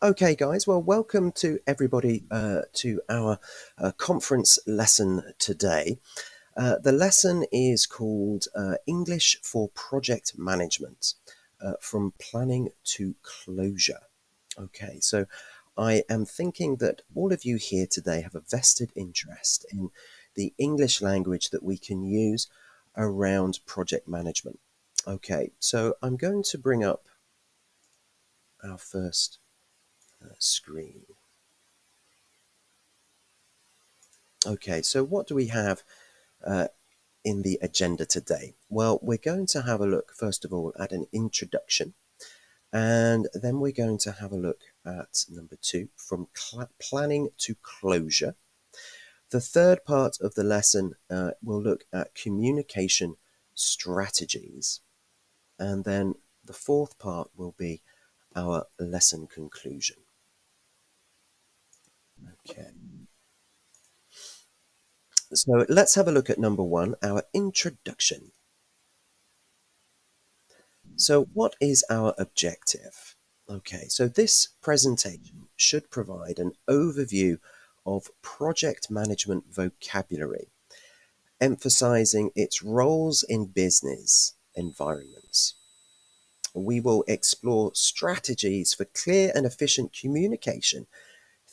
Okay, guys, well, welcome to everybody to our conference lesson today. The lesson is called English for Project Management, from Planning to Closure. Okay, so I am thinking that all of you here today have a vested interest in the English language that we can use around project management. Okay, so I'm going to bring up our first screen. Okay, so what do we have in the agenda today? Well, we're going to have a look, first of all, at an introduction, and then we're going to have a look at number 2, from planning to closure. The third part of the lesson will look at communication strategies, and then the fourth part will be our lesson conclusion. Okay. So let's have a look at number 1, our introduction. So what is our objective? Okay, so this presentation should provide an overview of project management vocabulary, emphasizing its roles in business environments. We will explore strategies for clear and efficient communication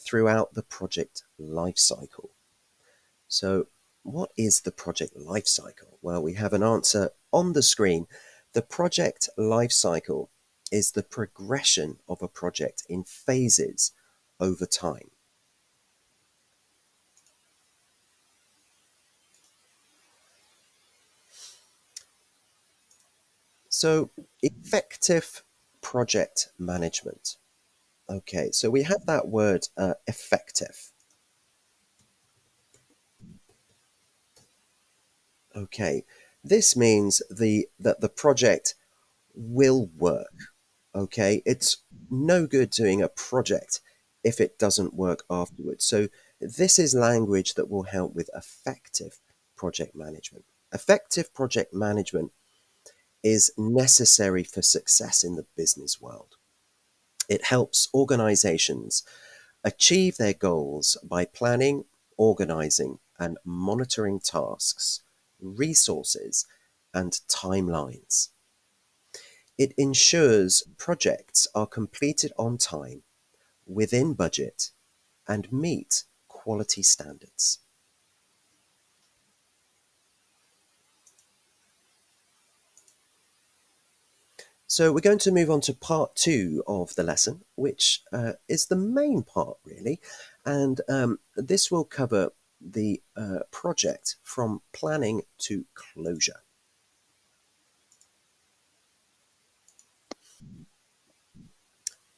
throughout the project lifecycle. So what is the project lifecycle? Well, we have an answer on the screen. The project lifecycle is the progression of a project in phases over time. So effective project management. Okay, so we have that word effective. Okay, this means that the project will work. Okay, it's no good doing a project if it doesn't work afterwards. So this is language that will help with effective project management. Effective project management is necessary for success in the business world. It helps organizations achieve their goals by planning, organizing, and monitoring tasks, resources, and timelines. It ensures projects are completed on time, within budget, and meet quality standards. So we're going to move on to part 2 of the lesson, which is the main part really, and this will cover the project from planning to closure.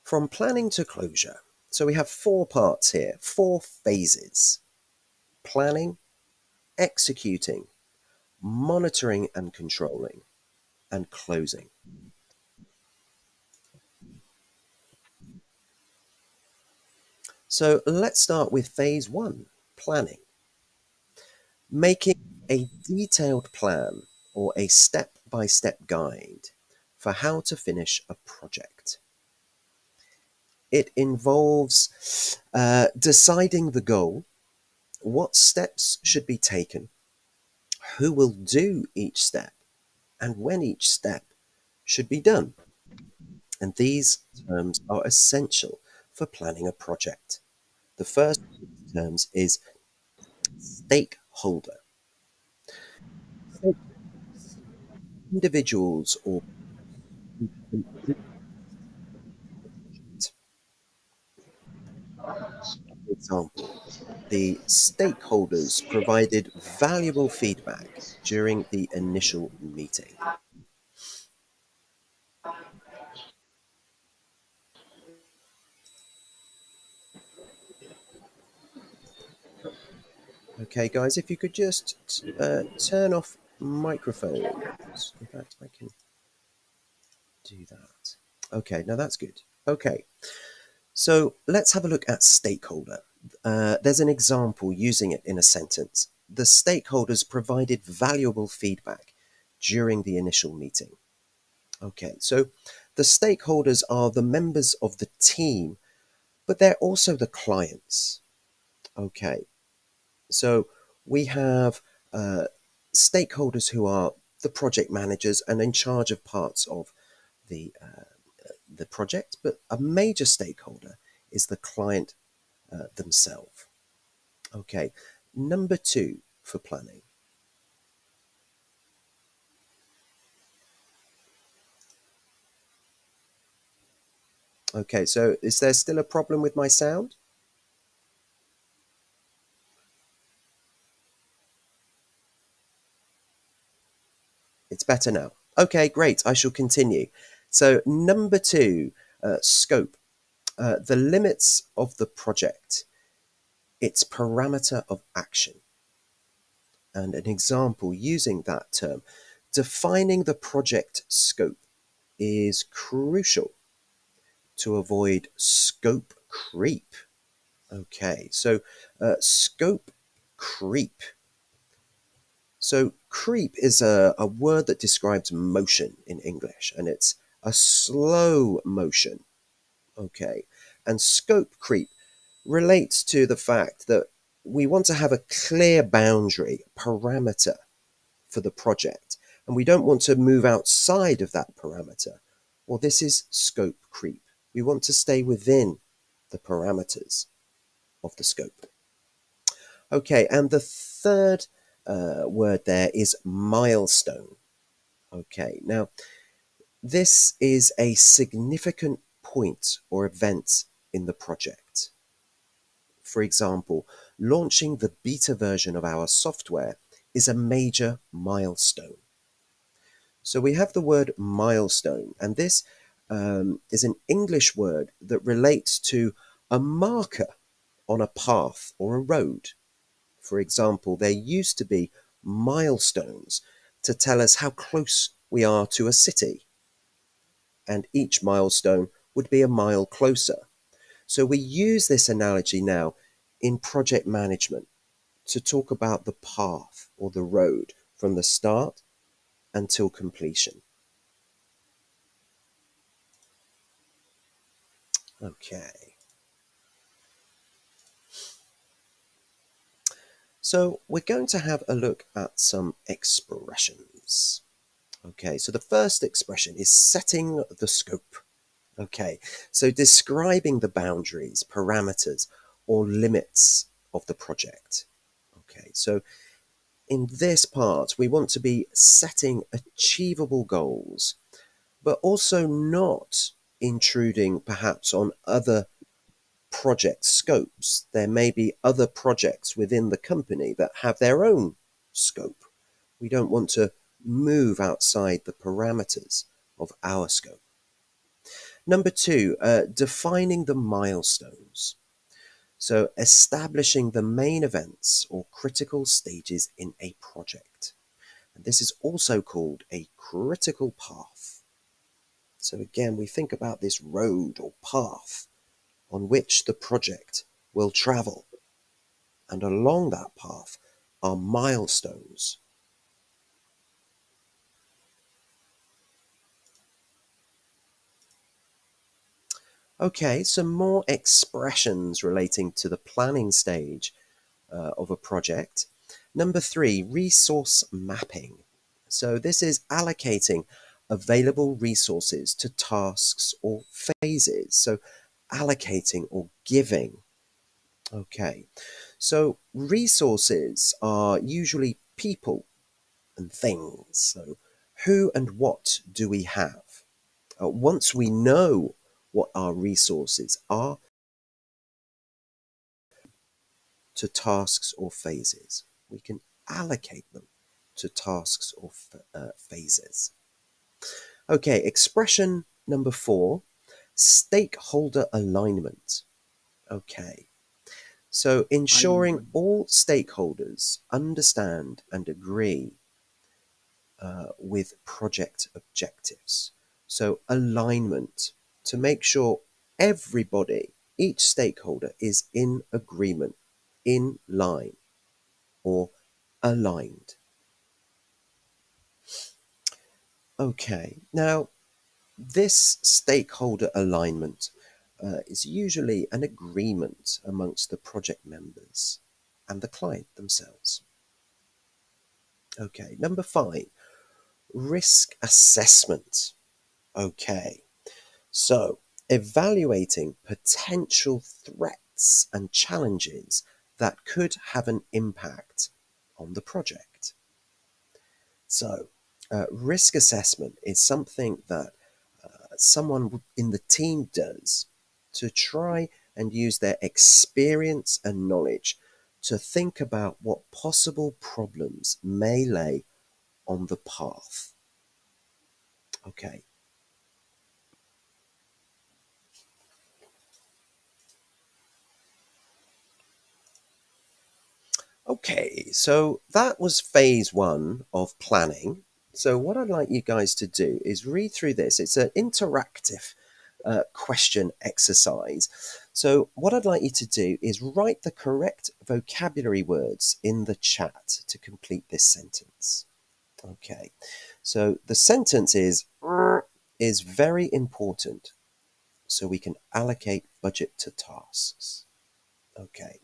From planning to closure. So we have 4 parts here, 4 phases: planning, executing, monitoring and controlling, and closing. So let's start with phase 1, planning. Making a detailed plan or a step-by-step guide for how to finish a project. It involves deciding the goal, what steps should be taken, who will do each step, and when each step should be done. And these terms are essential for planning a project. The first of these terms is stakeholder. Individuals or for example, the stakeholders provided valuable feedback during the initial meeting. Okay, guys, if you could just turn off microphones. In fact, I can do that. Okay, now that's good. Okay, so let's have a look at stakeholder. There's an example using it in a sentence. The stakeholders provided valuable feedback during the initial meeting. Okay, so the stakeholders are the members of the team but they're also the clients. Okay, so we have stakeholders who are the project managers and in charge of parts of the project, but a major stakeholder is the client themselves. Okay, number 2 for planning. Okay, so is there still a problem with my sound? It's better now. Okay, great. I shall continue. So number 2, scope. The limits of the project, its parameter of action. And an example using that term, defining the project scope is crucial to avoid scope creep. Okay, so scope creep. So creep is a word that describes motion in English, and it's a slow motion. Okay, and scope creep relates to the fact that we want to have a clear boundary, parameter for the project, and we don't want to move outside of that parameter. Well, this is scope creep. We want to stay within the parameters of the scope. Okay, and the third word there is milestone. Okay, now this is a significant point or event in the project. For example, launching the beta version of our software is a major milestone. So we have the word milestone, and this is an English word that relates to a marker on a path or a road. For example, there used to be milestones to tell us how close we are to a city, and each milestone would be a mile closer. So we use this analogy now in project management to talk about the path or the road from the start until completion. Okay. So we're going to have a look at some expressions. Okay, so the first expression is setting the scope. Okay, so describing the boundaries, parameters, or limits of the project. Okay, so in this part, we want to be setting achievable goals, but also not intruding perhaps on other project scopes. There may be other projects within the company that have their own scope. We don't want to move outside the parameters of our scope. Number 2, defining the milestones. So establishing the main events or critical stages in a project. And this is also called a critical path. So again, we think about this road or path on which the project will travel. And along that path are milestones. Okay, some more expressions relating to the planning stage of a project. Number 3, resource mapping. So this is allocating available resources to tasks or phases. So allocating or giving. Okay, so resources are usually people and things. So who and what do we have? Once we know what our resources are, to tasks or phases, we can allocate them to tasks or phases. Okay, expression number 4, stakeholder alignment. Okay, so ensuring all stakeholders understand and agree with project objectives. So alignment, to make sure everybody, each stakeholder is in agreement, in line, or aligned. Okay, now this stakeholder alignment is usually an agreement amongst the project members and the client themselves. Okay, number 5, risk assessment. Okay, so evaluating potential threats and challenges that could have an impact on the project. So risk assessment is something that someone in the team does to try and use their experience and knowledge to think about what possible problems may lay on the path. Okay. Okay, so that was phase 1 of planning. So what I'd like you guys to do is read through this. It's an interactive question exercise. So what I'd like you to do is write the correct vocabulary words in the chat to complete this sentence. Okay, so the sentence is very important so we can allocate budget to tasks. Okay,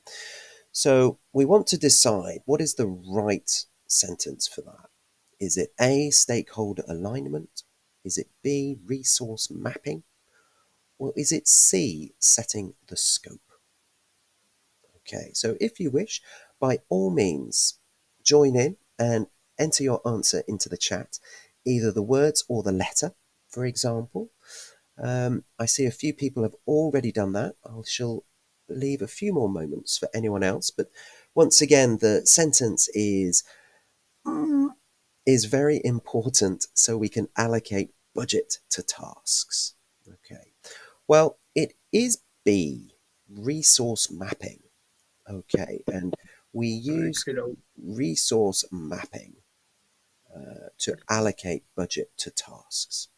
so we want to decide what is the right sentence for that. Is it A, stakeholder alignment? Is it B, resource mapping? Or is it C, setting the scope? Okay, so if you wish, by all means, join in and enter your answer into the chat, either the words or the letter, for example. I see a few people have already done that. I shall leave a few more moments for anyone else, but once again, the sentence is very important so we can allocate budget to tasks. Okay, well, it is B, resource mapping. Okay, and we use resource mapping to allocate budget to tasks.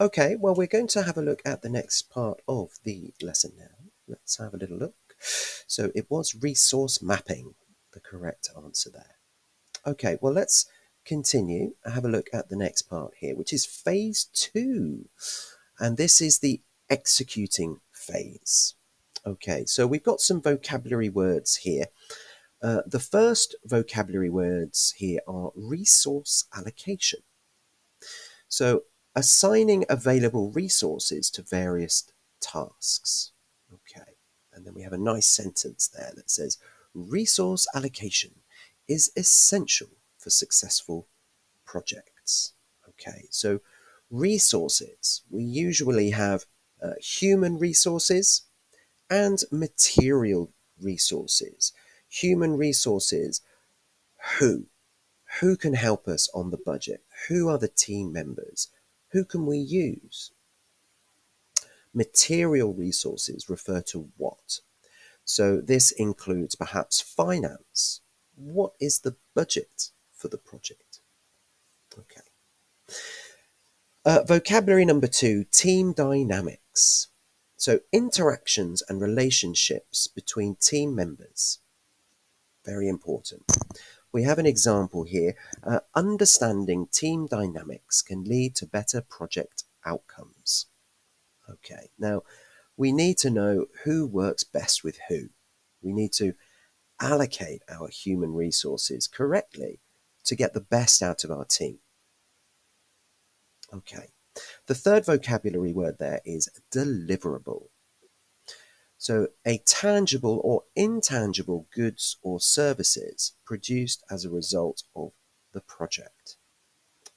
Okay, well, we're going to have a look at the next part of the lesson now. Let's have a little look. So it was resource mapping, the correct answer there. Okay, well, let's continue and have a look at the next part here, which is phase 2. And this is the executing phase. Okay, so we've got some vocabulary words here. The first vocabulary words here are resource allocation. So assigning available resources to various tasks. Okay, and then we have a nice sentence there that says, resource allocation is essential for successful projects. Okay, so resources, we usually have human resources and material resources. Human resources, who can help us on the budget? Who are the team members? Who can we use? Material resources refer to what? So this includes perhaps finance. What is the budget for the project? Okay. Vocabulary number 2, team dynamics. So interactions and relationships between team members. Very important. We have an example here. Understanding team dynamics can lead to better project outcomes. Okay, now we need to know who works best with who. We need to allocate our human resources correctly to get the best out of our team. Okay, the third vocabulary word there is deliverable. So a tangible or intangible goods or services produced as a result of the project.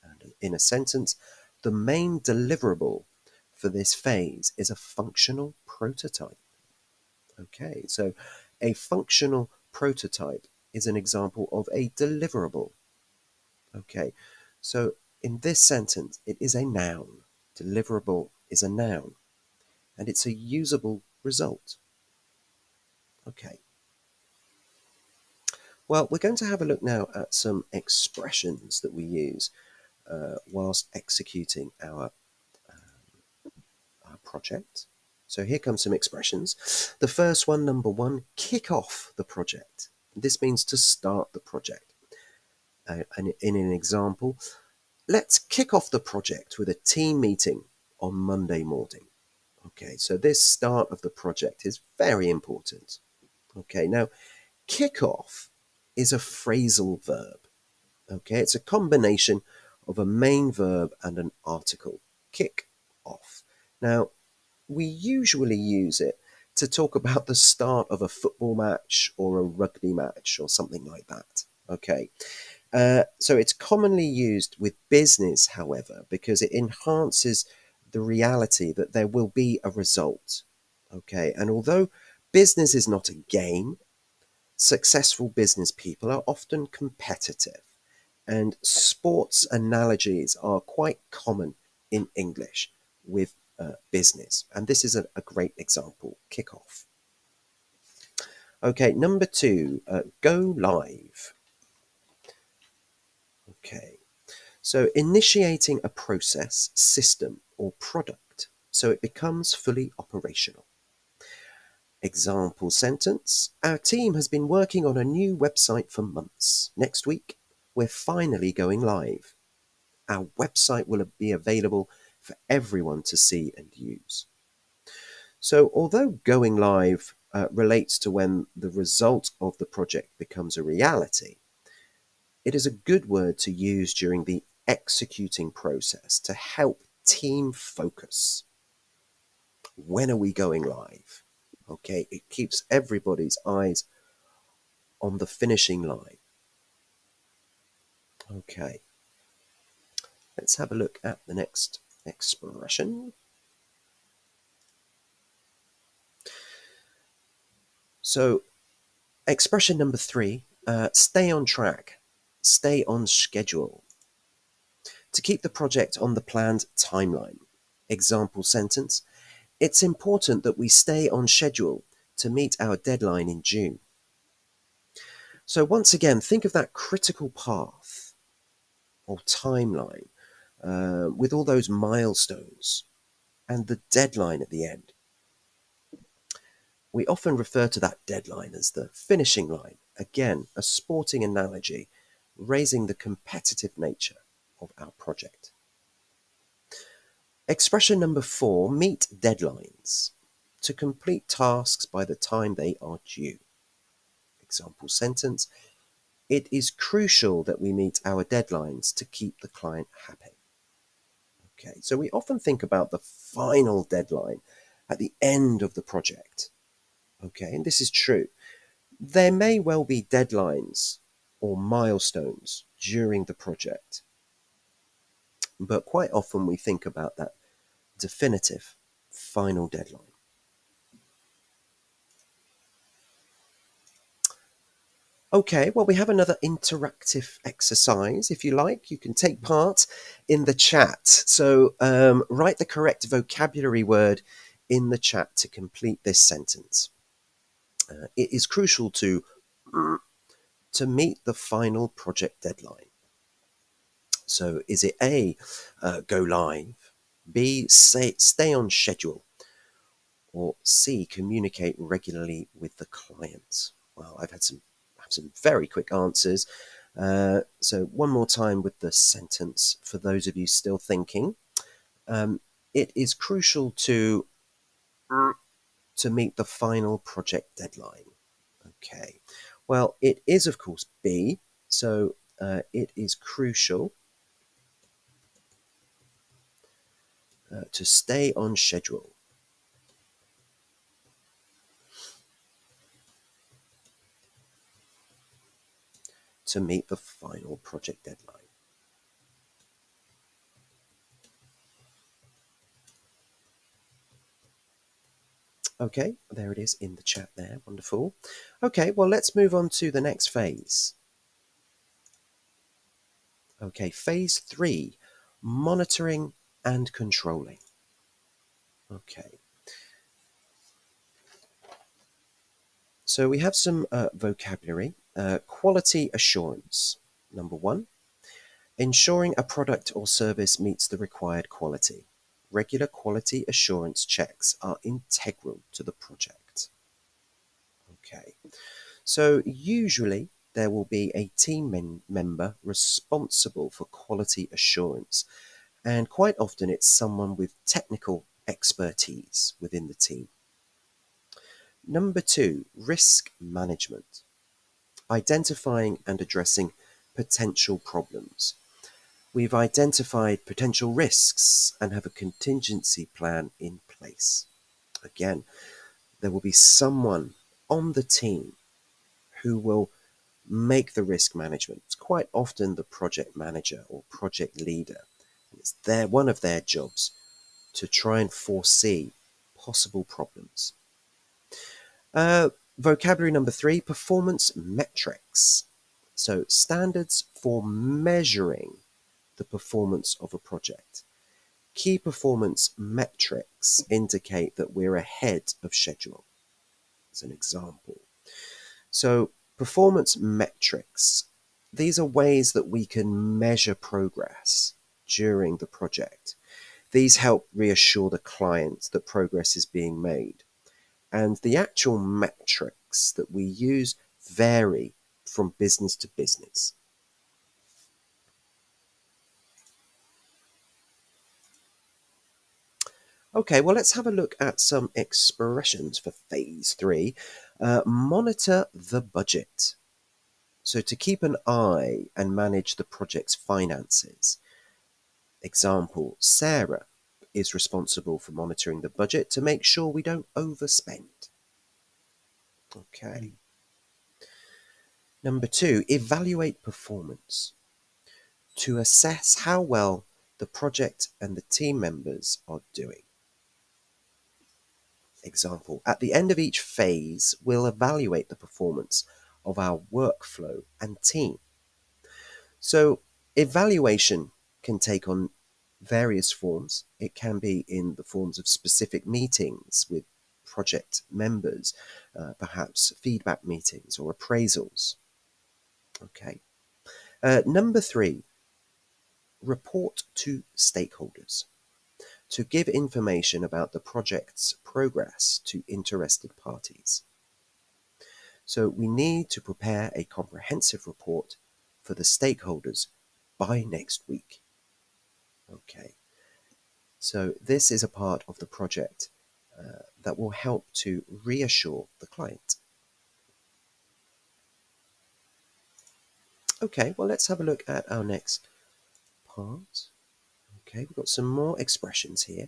And in a sentence, the main deliverable for this phase is a functional prototype. Okay, so a functional prototype is an example of a deliverable. Okay, so in this sentence, it is a noun. Deliverable is a noun, and it's a usable result. Okay. Well, we're going to have a look now at some expressions that we use whilst executing our project. So here comes some expressions. The first one, number one, kick off the project. This means to start the project. And in an example, let's kick off the project with a team meeting on Monday morning. Okay, so this start of the project is very important. Okay, now kick off is a phrasal verb. Okay, it's a combination of a main verb and an article. Kick off. Now, we usually use it to talk about the start of a football match or a rugby match or something like that. Okay, so it's commonly used with business, however, because it enhances the reality that there will be a result. Okay, and although business is not a game, successful business people are often competitive, and sports analogies are quite common in English with business, and this is a great example. Kick off. Okay, number two, go live. Okay, so initiating a process, system, or product so it becomes fully operational. Example sentence: our team has been working on a new website for months. Next week, we're finally going live. Our website will be available for everyone to see and use. So although going live relates to when the result of the project becomes a reality, it is a good word to use during the executing process to help team focus. When are we going live? Okay, it keeps everybody's eyes on the finishing line. Okay, let's have a look at the next expression. So, expression number three, stay on track, stay on schedule. To keep the project on the planned timeline. Example sentence: it's important that we stay on schedule to meet our deadline in June. So once again, think of that critical path or timeline with all those milestones and the deadline at the end. We often refer to that deadline as the finishing line. Again, a sporting analogy, raising the competitive nature of our project. Expression number four, meet deadlines. To complete tasks by the time they are due. Example sentence: it is crucial that we meet our deadlines to keep the client happy. Okay, so we often think about the final deadline at the end of the project. Okay, and this is true. There may well be deadlines or milestones during the project, but quite often we think about that definitive final deadline. Okay, well, we have another interactive exercise. If you like, you can take part in the chat. So write the correct vocabulary word in the chat to complete this sentence. It is crucial to meet the final project deadline. So is it A, go live, B, stay on schedule, or C, communicate regularly with the client? Well, I've had some very quick answers. So one more time with the sentence for those of you still thinking. It is crucial to meet the final project deadline. Okay, well, it is of course B, so it is crucial to stay on schedule. To meet the final project deadline. Okay, there it is in the chat there. Wonderful. Okay, well, let's move on to the next phase. Okay, phase 3, monitoring and controlling. Okay. So we have some vocabulary. Quality assurance. Number 1, ensuring a product or service meets the required quality. regular quality assurance checks are integral to the project. Okay, so usually there will be a team member responsible for quality assurance, and quite often it's someone with technical expertise within the team. Number 2, risk management. Identifying and addressing potential problems. We've identified potential risks and have a contingency plan in place. Again, there will be someone on the team who will make the risk management. It's quite often the project manager or project leader. It's one of their jobs to try and foresee possible problems. Vocabulary number 3, performance metrics. So standards for measuring the performance of a project. Key performance metrics indicate that we're ahead of schedule, as an example. So performance metrics, these are ways that we can measure progress during the project. These help reassure the client that progress is being made. And the actual metrics that we use vary from business to business. Okay, well, let's have a look at some expressions for phase 3. Monitor the budget. So to keep an eye and manage the project's finances. Example, Sarah is responsible for monitoring the budget to make sure we don't overspend. Okay. Number 2, evaluate performance. To assess how well the project and the team members are doing. Example, at the end of each phase, we'll evaluate the performance of our workflow and team. So evaluation can take on various forms. It can be in the forms of specific meetings with project members, perhaps feedback meetings or appraisals. Okay. Number 3, report to stakeholders. To give information about the project's progress to interested parties. So we need to prepare a comprehensive report for the stakeholders by next week. Okay, so this is a part of the project that will help to reassure the client. Okay, well, let's have a look at our next part. Okay, we've got some more expressions here.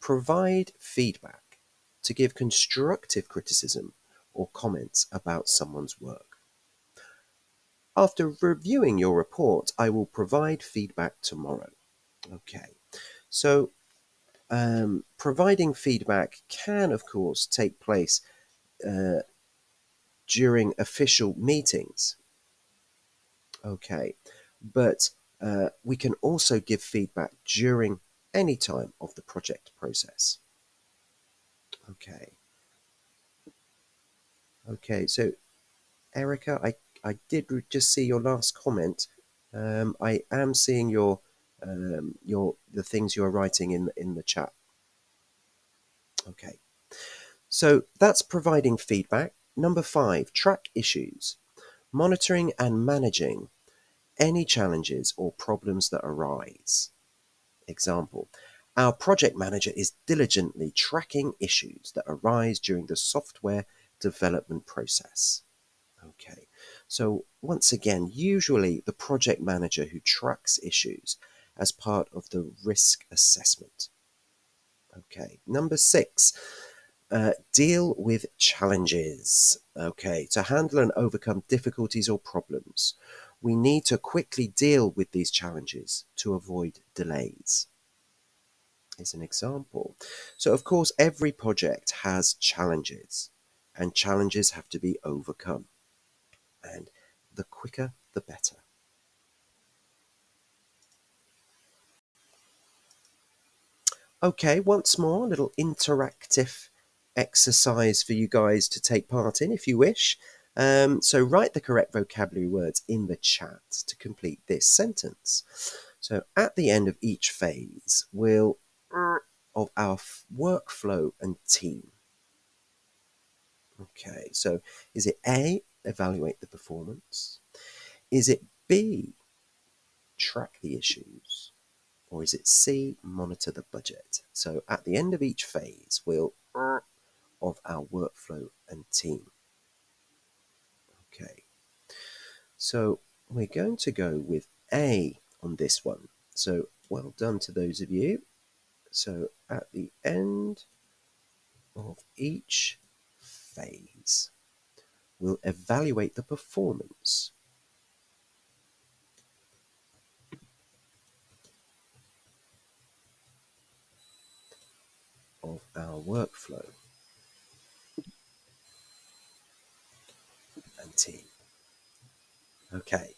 Provide feedback. To give constructive criticism or comments about someone's work. After reviewing your report, I will provide feedback tomorrow. Okay, so providing feedback can, of course, take place during official meetings. Okay, but we can also give feedback during any time of the project process. Okay, so Erica, I did just see your last comment. I am seeing the things you're writing in the chat. Okay, so that's providing feedback. Number 5, track issues. Monitoring and managing any challenges or problems that arise. Example, our project manager is diligently tracking issues that arise during the software development process. Okay, so once again, usually the project manager who tracks issues as part of the risk assessment. Okay, number 6, deal with challenges. Okay, to handle and overcome difficulties or problems, we need to quickly deal with these challenges to avoid delays. Is an example. So of course, every project has challenges, and challenges have to be overcome. And the quicker, the better. Okay, once more, a little interactive exercise for you guys to take part in if you wish. So write the correct vocabulary words in the chat to complete this sentence. So at the end of each phase, we'll of our workflow and team. Okay, so is it A, evaluate the performance? Is it B, track the issues? Or is it C, monitor the budget? So at the end of each phase, we'll of our workflow and team. Okay, so we're going to go with A on this one. So well done to those of you. So at the end of each phase, we'll evaluate the performance of our workflow and team. Okay,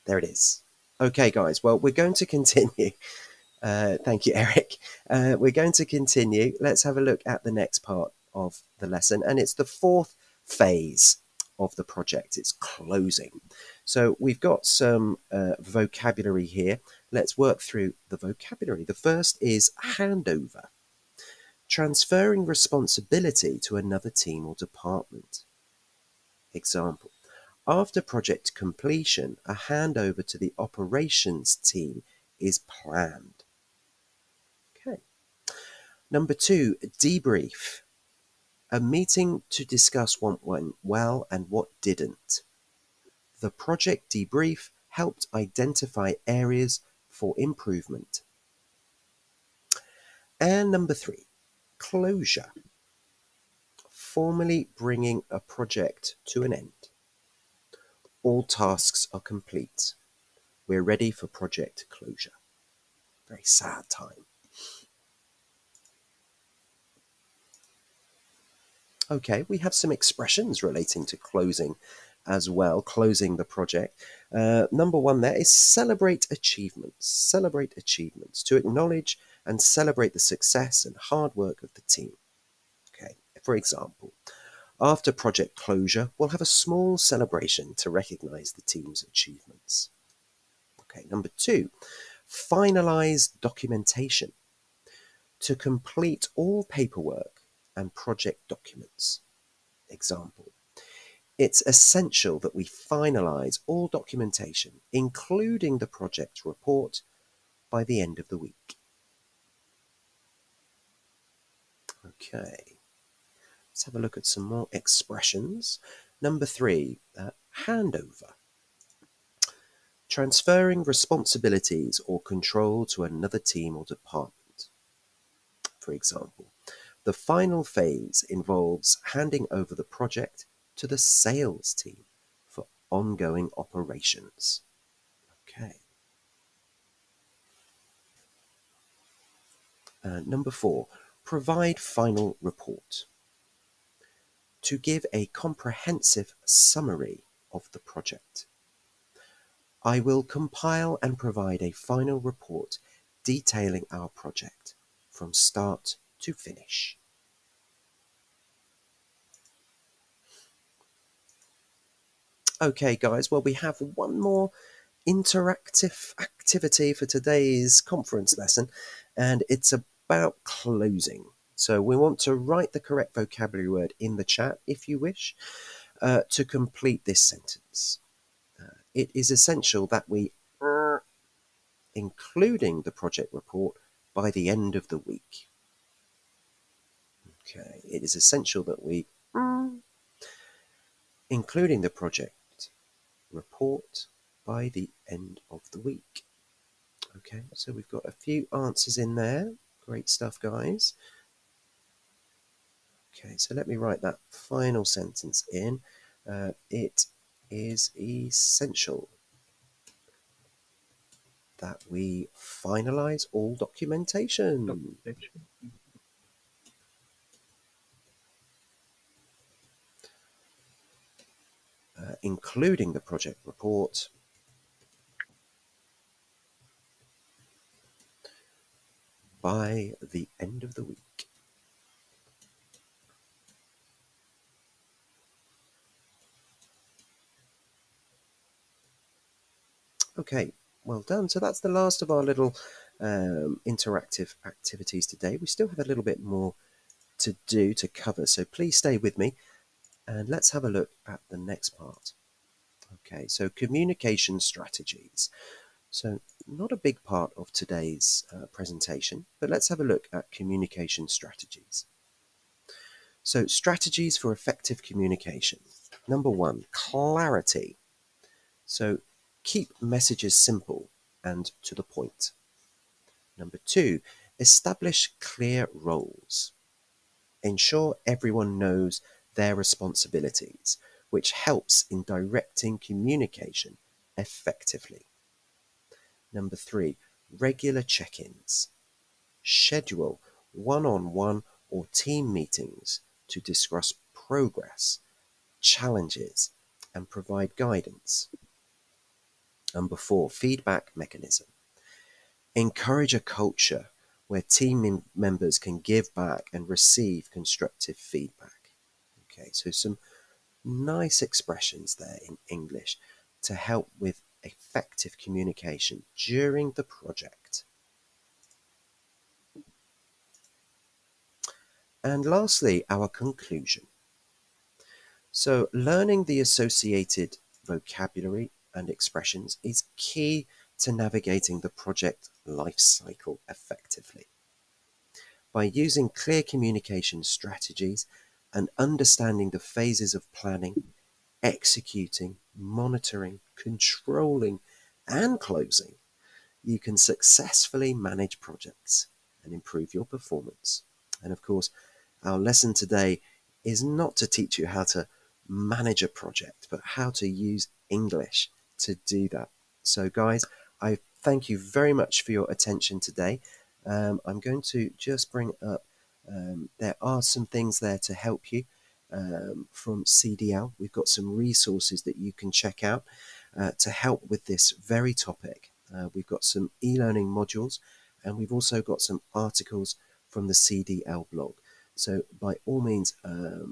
there it is. Okay, guys, well, we're going to continue. Thank you, Eric. We're going to continue. Let's have a look at the next part of the lesson, and it's the fourth phase of the project. It's closing. So we've got some vocabulary here. Let's work through the vocabulary. The first is handover. Transferring responsibility to another team or department. Example. After project completion, a handover to the operations team is planned. Okay. Number 2, debrief. A meeting to discuss what went well and what didn't. The project debrief helped identify areas for improvement. And number 3, closure. Formally bringing a project to an end. All tasks are complete. We're ready for project closure. Very sad time. Okay, we have some expressions relating to closing as well, closing the project. Number 1 there is celebrate achievements. Celebrate achievements, to acknowledge and celebrate the success and hard work of the team. Okay, for example, after project closure, we'll have a small celebration to recognize the team's achievements. Okay, number 2, finalize documentation. To complete all paperwork and project documents. Example, it's essential that we finalize all documentation, including the project report, by the end of the week. Okay, let's have a look at some more expressions. Number 3, handover. Transferring responsibilities or control to another team or department. For example, the final phase involves handing over the project to the sales team for ongoing operations. Okay. Number 4, provide final report. To give a comprehensive summary of the project. I will compile and provide a final report detailing our project from start to finish. Okay, guys, well, we have one more interactive activity for today's conference lesson, and it's about closing. So we want to write the correct vocabulary word in the chat, if you wish, to complete this sentence. It is essential that we including the project report by the end of the week. Okay, it is essential that we including the project report by the end of the week. Okay, so we've got a few answers in there. Great stuff, guys. Okay, so let me write that final sentence in. It is essential that we finalize all documentation. Including the project report by the end of the week. Okay, well done. So that's the last of our little interactive activities today. We still have a little bit more to do, to cover, so please stay with me and let's have a look at the next part. Okay, so communication strategies. So not a big part of today's presentation, but let's have a look at communication strategies. So strategies for effective communication. Number one, clarity. So keep messages simple and to the point. Number two, establish clear roles. Ensure everyone knows their responsibilities, which helps in directing communication effectively. Number three, regular check-ins. Schedule one-on-one or team meetings to discuss progress, challenges, and provide guidance. Number four, feedback mechanism. Encourage a culture where team members can give back and receive constructive feedback. Okay, so some nice expressions there in English to help with effective communication during the project. And lastly, our conclusion. So learning the associated vocabulary and expressions is key to navigating the project life cycle effectively. By using clear communication strategies and understanding the phases of planning, executing, monitoring, controlling, and closing, you can successfully manage projects and improve your performance. And of course, our lesson today is not to teach you how to manage a project, but how to use English to do that. So guys, I thank you very much for your attention today. I'm going to just bring up, there are some things there to help you from CDL. We've got some resources that you can check out to help with this very topic. We've got some e-learning modules, and we've also got some articles from the CDL blog. So by all means,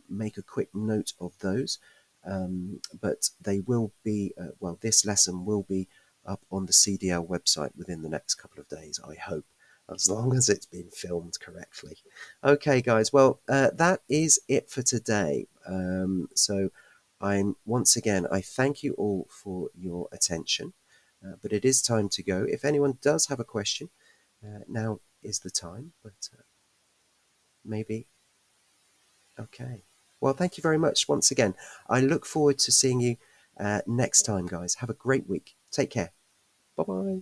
make a quick note of those, but they will be, well, this lesson will be up on the CDL website within the next couple of days, I hope, as long as it's been filmed correctly. Okay, guys, well, that is it for today. So once again, I thank you all for your attention, but it is time to go. If anyone does have a question, now is the time, but maybe. Okay. Well, thank you very much once again. I look forward to seeing you next time, guys. Have a great week. Take care. Bye-bye.